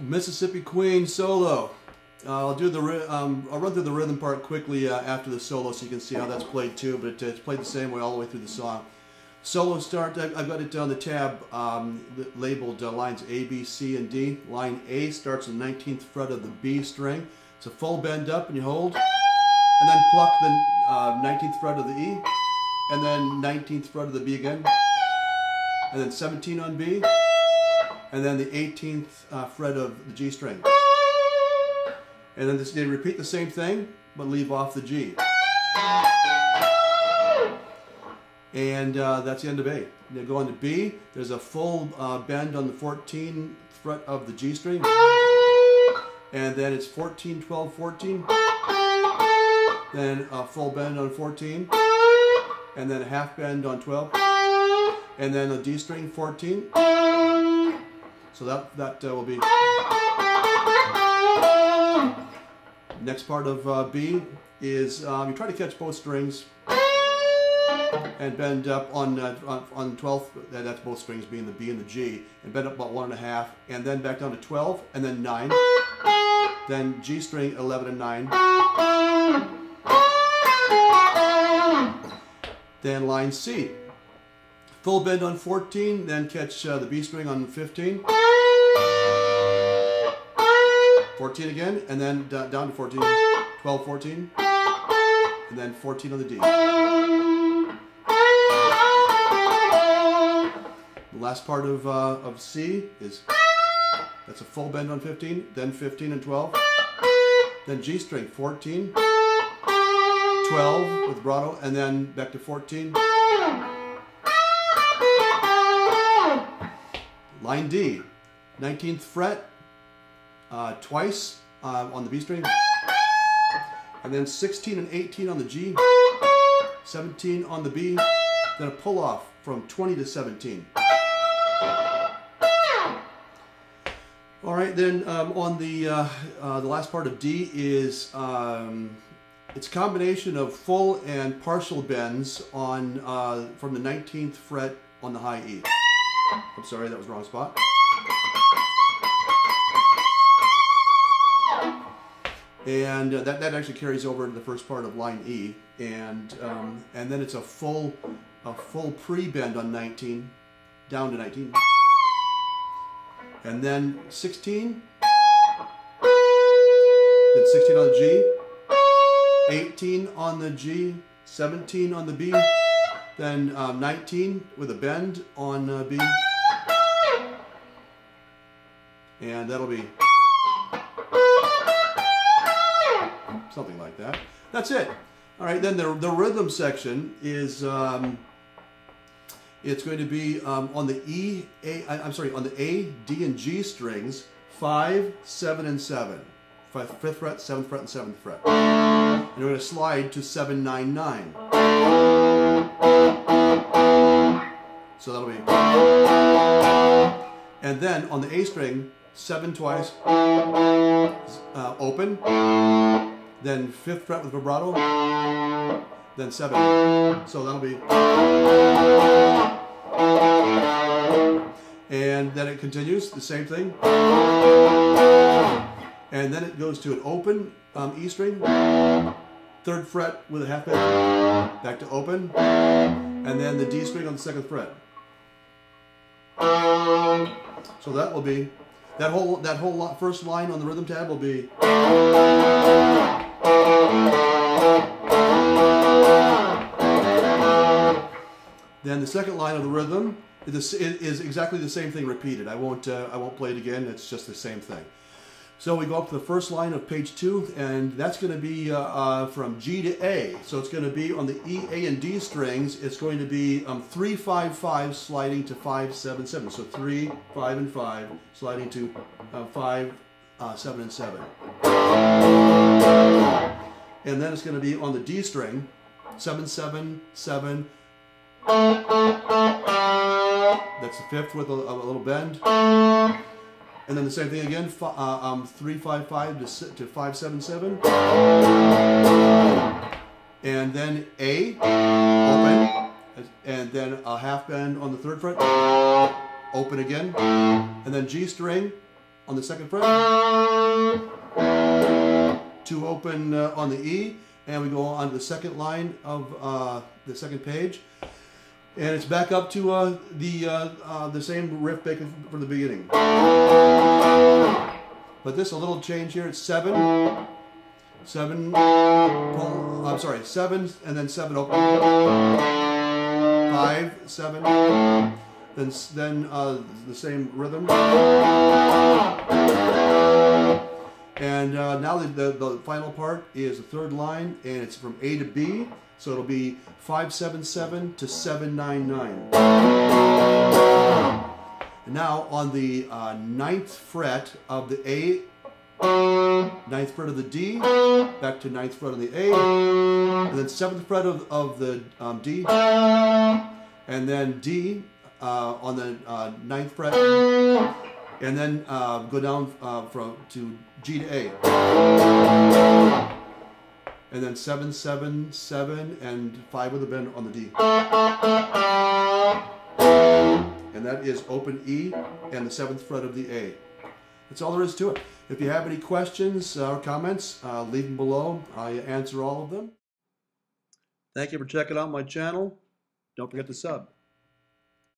Mississippi Queen solo. I'll run through the rhythm part quickly after the solo, so you can see how that's played too. But it's played the same way all the way through the song. Solo start. I've got it on the tab labeled lines A, B, C, and D. Line A starts on the 19th fret of the B string. It's a full bend up, and you hold, and then pluck the 19th fret of the E, and then 19th fret of the B again, and then 17 on B, and then the 18th fret of the G string. And then they repeat the same thing, but leave off the G. And that's the end of A. Now go on to B. There's a full bend on the 14th fret of the G string. And then it's 14, 12, 14. Then a full bend on 14. And then a half bend on 12. And then a D string, 14. So that will be... Next part of B is you try to catch both strings and bend up on 12th, that's both strings being the B and the G, and bend up about 1.5, and then back down to 12, and then 9, then G string 11 and 9, then line C, full bend on 14, then catch the B string on 15, 14 again, and then down to 14, 12, 14, and then 14 on the D. The last part of C is, that's a full bend on 15, then 15 and 12, then G string, 14, 12 with vibrato, and then back to 14. Line D, 19th fret, twice on the B string, and then 16 and 18 on the G, 17 on the B, then a pull off from 20 to 17. All right, then on the last part of D is it's a combination of full and partial bends on from the 19th fret on the high E. I'm sorry, that was the wrong spot. And that actually carries over to the first part of line E, and then it's a full pre-bend on 19, down to 19, and then 16, then 16 on the G, 18 on the G, 17 on the B, then 19 with a bend on B, and that'll be something like that. That's it. All right, then the rhythm section is it's going to be on the on the A, D, and G strings, 5, 7, and 7. 5th fret, 7th fret, and 7th fret. And we're going to slide to 7, 9, 9. So that'll be. And then on the A string, 7 twice, open. Then 5th fret with vibrato, then 7. So that'll be, and then it continues the same thing, and then it goes to an open E string, 3rd fret with a half bend, back to open, and then the D string on the 2nd fret. So that will be that whole first line on the rhythm tab will be. Then the second line of the rhythm is exactly the same thing repeated. I won't play it again. It's just the same thing. So we go up to the first line of page 2, and that's going to be from G to A. So it's going to be on the E, A, and D strings. It's going to be 3, 5, 5 sliding to 5, 7, 7. So 3, 5, and 5 sliding to 5, 7, and 7. And then it's going to be on the D string, 7, 7, 7. That's the 5th with a little bend. And then the same thing again, 3, 5, 5 to 5, 7, 7. And then A, open, and then a half bend on the 3rd fret, open again, and then G string, on the second fret, 2 open on the E, and we go on to the second line of the second page, and it's back up to the same riff back from the beginning. But this a little change here. It's 7, I'm sorry, 7 and then 7 open, 5, 7, then the same rhythm. And now the final part is the third line, and it's from A to B, so it'll be 577 to 799. And now on the 9th fret of the A, 9th fret of the D, back to 9th fret of the A, and then 7th fret of the D, and then D on the 9th fret, and then go down to G to A, and then 7, 7, 7, and 5 with a bend on the D. And that is open E and the 7th fret of the A. That's all there is to it. If you have any questions or comments, leave them below. I answer all of them. Thank you for checking out my channel. Don't forget to sub.